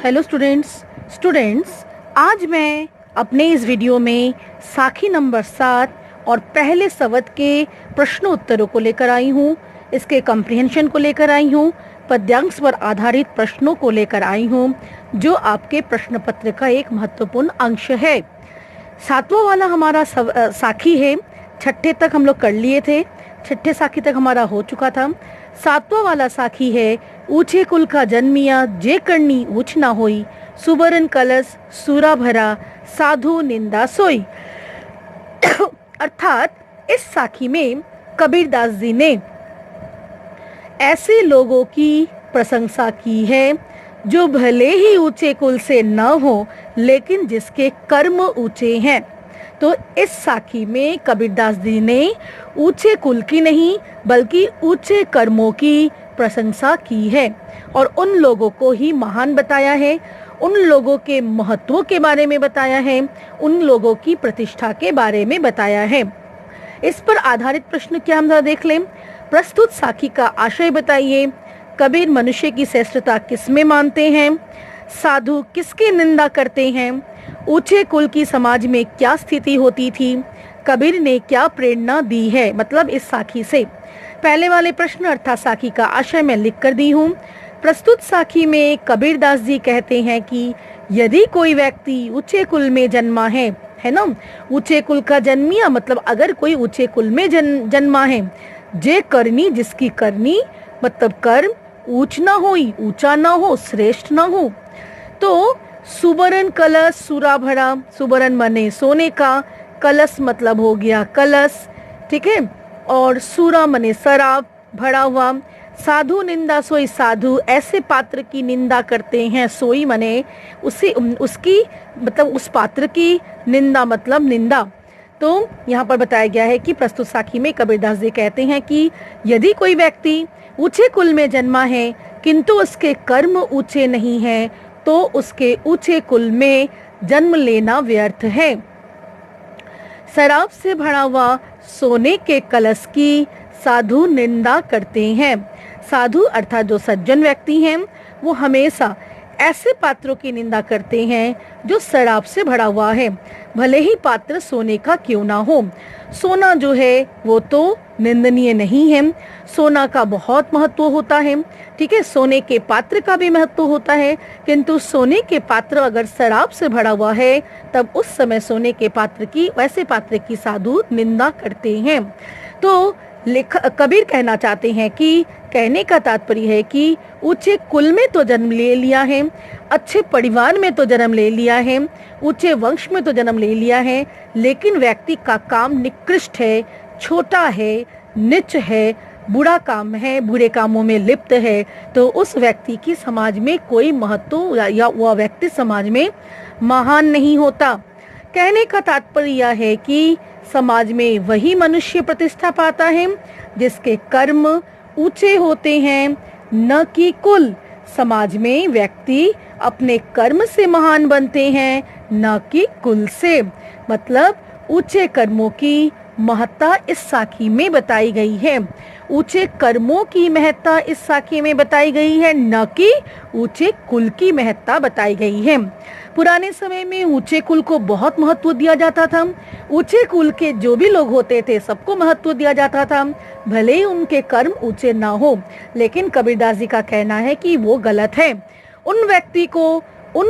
Hello students आज मैं अपने इस वीडियो में साखी नंबर 7 और पहले सवत के प्रश्नों उत्तरों को लेकर आई हूँ। इसके कॉम्प्रिहेंशन को लेकर आई हूँ, पद्यांश पर आधारित प्रश्नों को लेकर आई हूँ, जो आपके प्रश्न पत्र का एक महत्वपूर्ण अंश है। 7वां वाला हमारा साखी है। छठे तक हम लोग कर लिए थे, छठे साखी तक हमारा हो चुका था। 7वां वाला साखी है, ऊंचे कुल का जन्मिया जे करनी ऊंच ना होई, सुबरन कलश सूरा भरा साधु निंदा सोई। अर्थात इस साखी में कबीरदास जी ने ऐसे लोगों की प्रशंसा की है जो भले ही ऊंचे कुल से न हो, लेकिन जिसके कर्म ऊंचे हैं। तो इस साखी में कबीरदास जी ने ऊंचे कुल की नहीं बल्कि ऊंचे कर्मों की प्रशंसा की है और उन लोगों को ही महान बताया है, उन लोगों के महत्व के बारे में बताया है, उन लोगों की प्रतिष्ठा के बारे में बताया है। इस पर आधारित प्रश्न क्या हम जरा देख लें। प्रस्तुत साखी का आशय बताइए। कबीर मनुष्य की श्रेष्ठता किसमें मानते हैं? साधु किसकी निंदा करते हैं? ऊंचे कुल की समाज में क्या स्थिति होती थी? कबीर ने क्या प्रेरणा दी है, मतलब इस साखी से। पहले वाले प्रश्न अर्थात साखी का आशय मैं लिख कर दी हूँ। प्रस्तुत साखी में कबीरदास जी कहते हैं कि यदि कोई व्यक्ति ऊंचे कुल में जन्मा है ना, ऊंचे कुल का जन्मिया मतलब अगर कोई ऊंचे कुल में जन्मा है, जे करनी जिसकी करनी मतलब कर्म ऊंच ना होई, ऊंचा ना हो, श्रेष्ठ ना हो। तो सुबरन कलश सूरा भरा, सुबरन मने सोने का, कलश मतलब हो गया कलश, ठीक है, और सूरा मने शराब भरा हुआ। साधु निंदा सोई, साधु ऐसे पात्र की निंदा करते हैं, सोई मने उसकी मतलब उस पात्र की, निंदा मतलब निंदा। तो यहाँ पर बताया गया है कि प्रस्तुत साखी में कबीरदास जी कहते हैं कि यदि कोई व्यक्ति ऊंचे कुल में जन्मा है किंतु उसके कर्म ऊंचे नहीं हैं, तो उसके ऊंचे कुल में जन्म लेना व्यर्थ है। शराब से भरा हुआ सोने के कलश की साधु निंदा करते हैं। साधु अर्थात जो सज्जन व्यक्ति हैं वो हमेशा ऐसे पात्रों की निंदा करते हैं जो शराब से भरा हुआ है, भले ही पात्र सोने का क्यों ना हो। सोना जो है वो तो निंदनीय नहीं है, सोना का बहुत महत्व होता है, ठीक है, सोने के पात्र का भी महत्व होता है, किंतु सोने के पात्र अगर शराब से भरा हुआ है तब उस समय सोने के पात्र की, वैसे पात्र की साधु निंदा करते हैं। तो कबीर कहना चाहते हैं कि कहने का तात्पर्य है कि ऊंचे कुल में तो जन्म ले लिया है, अच्छे परिवार में तो जन्म ले लिया है, ऊंचे वंश में तो जन्म ले लिया है, लेकिन व्यक्ति का काम निकृष्ट है, छोटा है, नीच है, बुरा काम है, बुरे कामों में लिप्त है, तो उस व्यक्ति की समाज में कोई महत्व या वह व्यक्ति समाज में महान नहीं होता। कहने का तात्पर्य यह है कि समाज में वही मनुष्य प्रतिष्ठा पाता है जिसके कर्म ऊंचे होते हैं, न कि कुल। समाज में व्यक्ति अपने कर्म से महान बनते हैं, न कि कुल से। मतलब ऊंचे कर्मों की महत्ता इस साखी में बताई गई है, ऊंचे कर्मों की महत्ता इस साखी में बताई गई है, न कि ऊंचे कुल की महत्ता बताई गई है। पुराने समय में ऊंचे कुल को बहुत महत्व दिया जाता था, ऊंचे कुल के जो भी लोग होते थे सबको महत्व दिया जाता था, भले ही उनके कर्म ऊंचे ना हो। लेकिन कबीरदास जी का कहना है कि वो गलत है। उन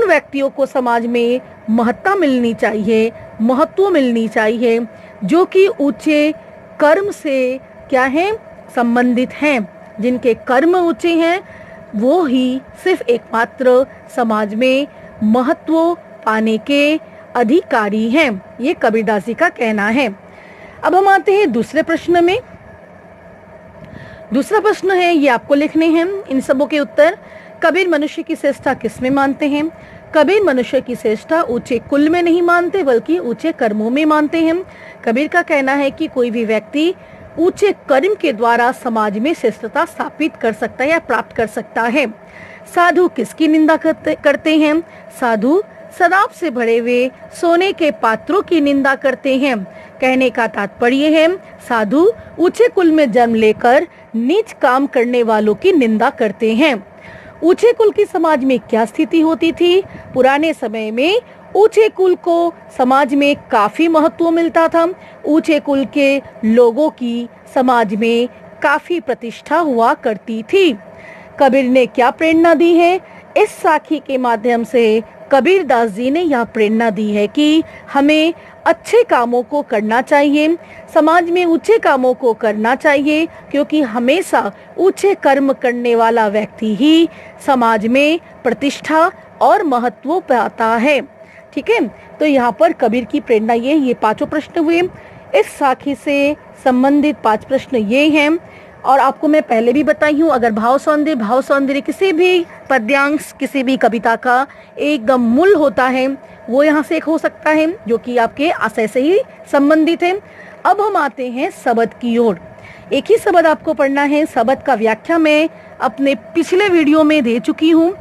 व्यक्तियों को समाज में महत्ता मिलनी चाहिए, महत्व मिलनी चाहिए, जो कि ऊंचे कर्म से क्या है संबंधित हैं। जिनके कर्म ऊंचे हैं वो ही सिर्फ एकमात्र समाज में महत्व पाने के अधिकारी हैं, ये कबीरदास जी का कहना है। अब हम आते हैं दूसरे प्रश्न में। दूसरा प्रश्न है, ये आपको लिखने हैं इन सबों के उत्तर। कबीर मनुष्य की श्रेष्ठता किसमें मानते हैं? कबीर मनुष्य की श्रेष्ठता ऊंचे कुल में नहीं मानते बल्कि ऊंचे कर्मों में मानते हैं। कबीर का कहना है कि कोई भी व्यक्ति ऊंचे कर्म के द्वारा समाज में श्रेष्ठता स्थापित कर सकता है या प्राप्त कर सकता है। साधु किसकी निंदा करते हैं? साधु शराब से भरे हुए सोने के पात्रों की निंदा करते हैं। कहने का तात्पर्य है साधु ऊंचे कुल में जन्म लेकर नीच काम करने वालों की निंदा करते हैं। ऊंचे कुल की समाज में क्या स्थिति होती थी? पुराने समय में ऊंचे कुल को समाज में काफी महत्व मिलता था। ऊंचे कुल के लोगों की समाज में काफी प्रतिष्ठा हुआ करती थी। कबीर ने क्या प्रेरणा दी है? इस साखी के माध्यम से कबीर दास जी ने यह प्रेरणा दी है कि हमें अच्छे कामों को करना चाहिए, समाज में ऊंचे कामों को करना चाहिए, क्योंकि हमेशा ऊंचे कर्म करने वाला व्यक्ति ही समाज में प्रतिष्ठा और महत्व पाता है। ठीक है, तो यहाँ पर कबीर की प्रेरणा ये पांचों प्रश्न हुए। इस साखी से संबंधित 5 प्रश्न ये हैं। और आपको मैं पहले भी बताई हूँ, अगर भाव सौंदर्य किसी भी पद्यांश, किसी भी कविता का एकदम मूल होता है, वो यहाँ से एक हो सकता है जो कि आपके आशय से ही संबंधित है। अब हम आते हैं शब्द की ओर। एक ही शब्द आपको पढ़ना है। शब्द का व्याख्या मैं अपने पिछले वीडियो में दे चुकी हूँ।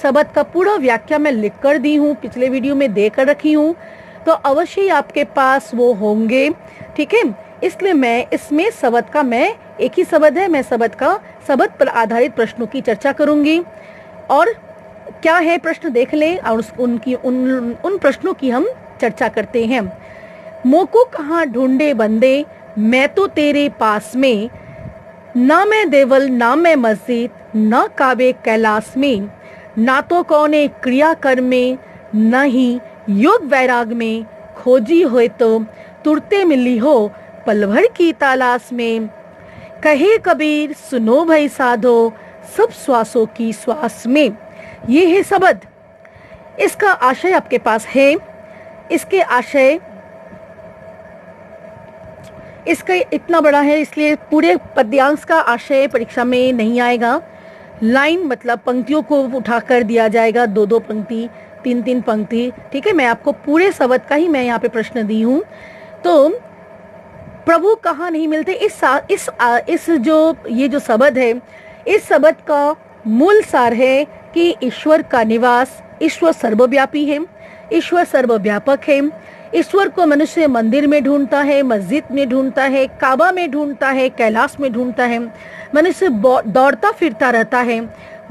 शब्द का पूरा व्याख्या मैं लिख कर दी हूँ, पिछले वीडियो में देकर रखी हूँ, तो अवश्य ही आपके पास वो होंगे। ठीक है, इसलिए मैं इसमें शब्द का, मैं एक ही शब्द है, मैं शब्द पर आधारित प्रश्नों की चर्चा करूंगी। और क्या है प्रश्न देख लें और उन प्रश्नों की हम चर्चा करते हैं। मोको कहाँ ढूंढे बंदे, मैं तो तेरे पास में, ना मैं देवल ना मैं मस्जिद, ना काबे कैलाश में, ना तो कौने क्रिया कर्म में, न ही योग वैराग में, खोजी हो तो तुरते मिली हो पल भर की तलाश में। कहे कबीर सुनो भाई साधो, सब श्वासों की श्वास में। ये है शब्द। इसका आशय आपके पास है। इसके आशय, इसका इतना बड़ा है इसलिए पूरे पद्यांश का आशय परीक्षा में नहीं आएगा। लाइन मतलब पंक्तियों को उठाकर दिया जाएगा, 2-2 पंक्ति, 3-3 पंक्ति। ठीक है, मैं आपको पूरे शब्द का ही मैं यहाँ पे प्रश्न दी हूँ। तो प्रभु कहाँ नहीं मिलते, इस जो ये जो शब्द है, इस शब्द का मूल सार है कि ईश्वर का निवास, ईश्वर सर्वव्यापी है, ईश्वर सर्वव्यापक है। ईश्वर को मनुष्य मंदिर में ढूंढता है, मस्जिद में ढूंढता है, काबा में ढूंढता है, कैलाश में ढूंढता है। मनुष्य दौड़ता फिरता रहता है,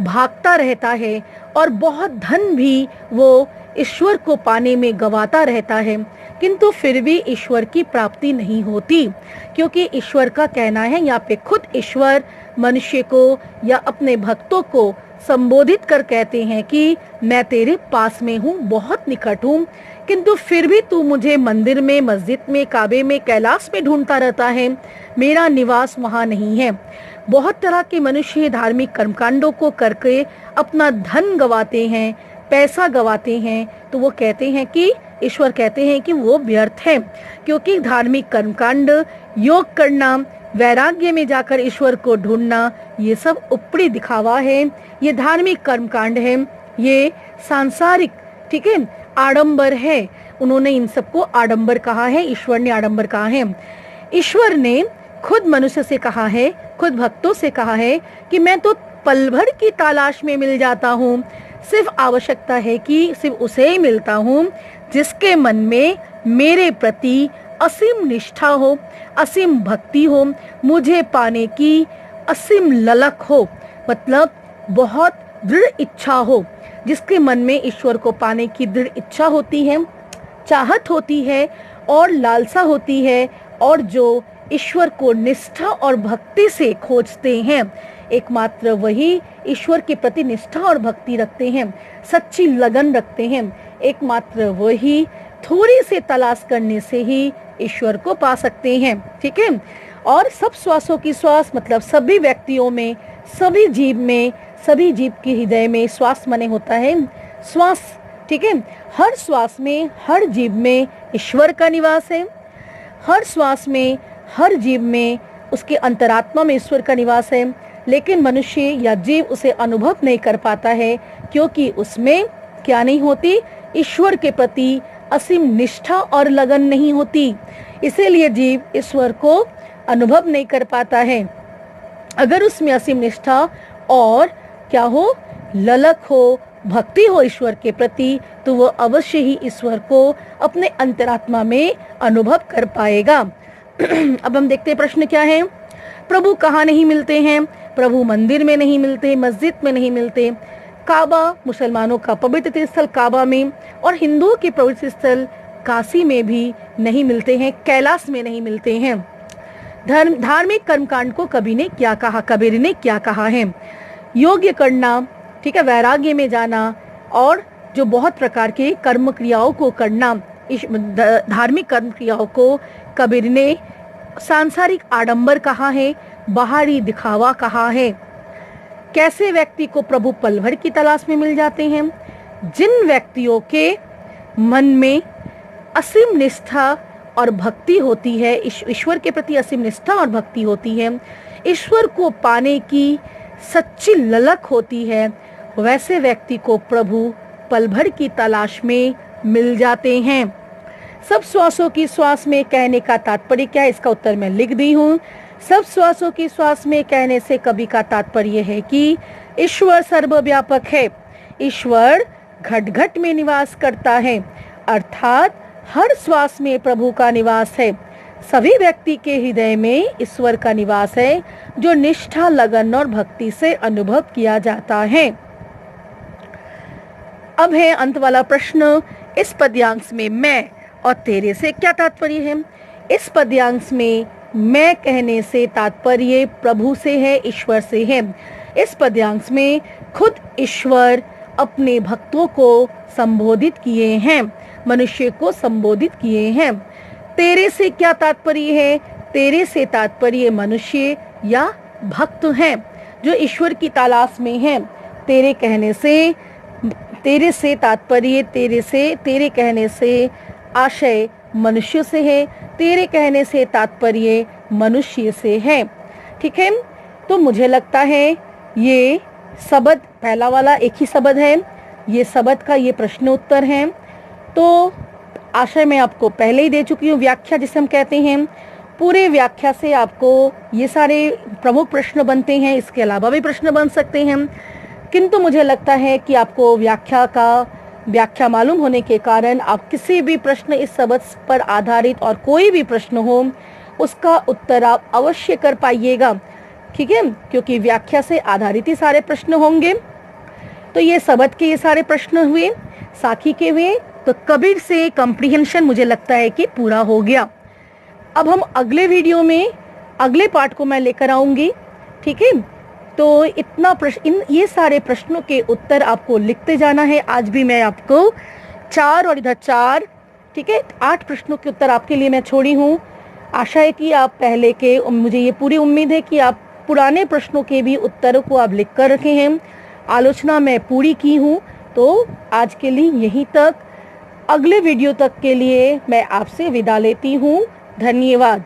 भागता रहता है और बहुत धन भी वो ईश्वर को पाने में गवाता रहता है, किंतु फिर भी ईश्वर की प्राप्ति नहीं होती, क्योंकि ईश्वर का कहना है, यहाँ पे खुद ईश्वर मनुष्य को या अपने भक्तों को संबोधित कर कहते हैं कि मैं तेरे पास में हूँ, बहुत निकट हूँ, किंतु फिर भी तू मुझे मंदिर में, मस्जिद में, काबे में, कैलाश में ढूंढता रहता है, मेरा निवास वहाँ नहीं है। बहुत तरह के मनुष्य धार्मिक कर्मकांडों को करके अपना धन गवाते हैं, पैसा गवाते हैं, तो वो कहते हैं कि ईश्वर कहते हैं कि वो व्यर्थ है, क्योंकि धार्मिक कर्मकांड, योग करना, वैराग्य में जाकर ईश्वर को ढूंढना, ये सब ऊपरी दिखावा है, ये धार्मिक कर्मकांड है, ये सांसारिक, ठीक है, आडंबर है। उन्होंने इन सबको आडंबर कहा है, ईश्वर ने आडंबर कहा है। ईश्वर ने खुद मनुष्य से कहा है, खुद भक्तों से कहा है कि मैं तो पल भर की तलाश में मिल जाता हूँ, सिर्फ आवश्यकता है कि सिर्फ उसे ही मिलता हूँ जिसके मन में मेरे प्रति असीम निष्ठा हो, असीम भक्ति हो, मुझे पाने की असीम ललक हो, मतलब बहुत दृढ़ इच्छा हो। जिसके मन में ईश्वर को पाने की दृढ़ इच्छा होती है, चाहत होती है और लालसा होती है, और जो ईश्वर को निष्ठा और भक्ति से खोजते हैं, एकमात्र वही ईश्वर के प्रति निष्ठा और भक्ति रखते हैं, सच्ची लगन रखते हैं, एकमात्र वही थोड़ी से तलाश करने से ही ईश्वर को पा सकते हैं। ठीक है, और सब श्वासों की श्वास मतलब सभी व्यक्तियों में, सभी जीव में, सभी जीव के हृदय में, श्वास माने होता है श्वास। ठीक है, हर श्वास में, हर जीव में ईश्वर का निवास है, हर श्वास में, हर जीव में, उसके अंतरात्मा में ईश्वर का निवास है, लेकिन मनुष्य या जीव उसे अनुभव नहीं कर पाता है, क्योंकि उसमें क्या नहीं होती, ईश्वर के प्रति असीम निष्ठा और लगन नहीं होती, इसीलिए जीव ईश्वर को अनुभव नहीं कर पाता है। अगर उसमें असीम निष्ठा और क्या हो, ललक हो, भक्ति हो ईश्वर के प्रति, तो वो अवश्य ही ईश्वर को अपने अंतरात्मा में अनुभव कर पाएगा। अब हम देखते हैं प्रश्न क्या है। प्रभु कहाँ नहीं मिलते हैं। प्रभु मंदिर में नहीं मिलते, मस्जिद में नहीं मिलते, काबा मुसलमानों का पवित्र तीर्थस्थल काबा में और हिंदुओं के पवित्र स्थल काशी में भी नहीं मिलते हैं, कैलाश में नहीं मिलते हैं। धार्मिक कर्मकांड को कबीर ने क्या कहा है? योग्य करना, ठीक है, वैराग्य में जाना और जो बहुत प्रकार के कर्म क्रियाओं को करना, इस धार्मिक कर्म क्रियाओं को कबीर ने सांसारिक आडंबर कहा है, बाहरी दिखावा कहा है। कैसे व्यक्ति को प्रभु पल भर की तलाश में मिल जाते हैं? जिन व्यक्तियों के मन में असीम निष्ठा और भक्ति होती है, ईश्वर के प्रति असीम निष्ठा और भक्ति होती है, ईश्वर को पाने की सच्ची ललक होती है, वैसे व्यक्ति को प्रभु पल भर की तलाश में मिल जाते हैं। सब श्वासों की श्वास में कहने का तात्पर्य क्या है? इसका उत्तर मैं लिख दी हूँ। सब श्वासों की श्वास में कहने से कवि का तात्पर्य है कि ईश्वर सर्वव्यापक है, ईश्वर घट घट में निवास करता है, अर्थात हर श्वास में प्रभु का निवास है। सभी व्यक्ति के हृदय में ईश्वर का निवास है, जो निष्ठा, लगन और भक्ति से अनुभव किया जाता है। अब है अंत वाला प्रश्न, इस पद्यांश में मैं और तेरे से क्या तात्पर्य है? इस पद्यांश में मैं कहने से तात्पर्य प्रभु से है, ईश्वर से है। इस पद्यांश में खुद ईश्वर अपने भक्तों को संबोधित किए हैं, मनुष्य को संबोधित किए हैं। तेरे से क्या तात्पर्य है? तेरे से तात्पर्य मनुष्य या भक्त हैं जो ईश्वर की तलाश में हैं। तेरे कहने से, तेरे से तात्पर्य, तेरे कहने से आशय मनुष्य से है, तेरे कहने से तात्पर्य मनुष्य से है। ठीक है, तो मुझे लगता है ये शब्द पहला वाला एक ही शब्द है, ये शब्द का ये प्रश्न उत्तर है। तो आशय मैं आपको पहले ही दे चुकी हूँ, व्याख्या जिसे हम कहते हैं। पूरे व्याख्या से आपको ये सारे प्रमुख प्रश्न बनते हैं, इसके अलावा भी प्रश्न बन सकते हैं, किंतु मुझे लगता है कि आपको व्याख्या मालूम होने के कारण आप किसी भी प्रश्न इस शब्द पर आधारित और कोई भी प्रश्न हो उसका उत्तर आप अवश्य कर पाइएगा। ठीक है, क्योंकि व्याख्या से आधारित ही सारे प्रश्न होंगे। तो ये शब्द के ये सारे प्रश्न हुए, साखी के हुए, तो कबीर से कॉम्प्रिहेंशन मुझे लगता है कि पूरा हो गया। अब हम अगले वीडियो में अगले पार्ट को मैं लेकर आऊंगी। ठीक है, तो इतना ये सारे प्रश्नों के उत्तर आपको लिखते जाना है। आज भी मैं आपको 4 और इधर 4, ठीक है, 8 प्रश्नों के उत्तर आपके लिए मैं छोड़ी हूँ। आशा है कि आप पहले के, मुझे ये पूरी उम्मीद है कि आप पुराने प्रश्नों के भी उत्तरों को आप लिख कर रखे हैं। आलोचना मैं पूरी की हूँ। तो आज के लिए यहीं तक, अगले वीडियो तक के लिए मैं आपसे विदा लेती हूँ। धन्यवाद।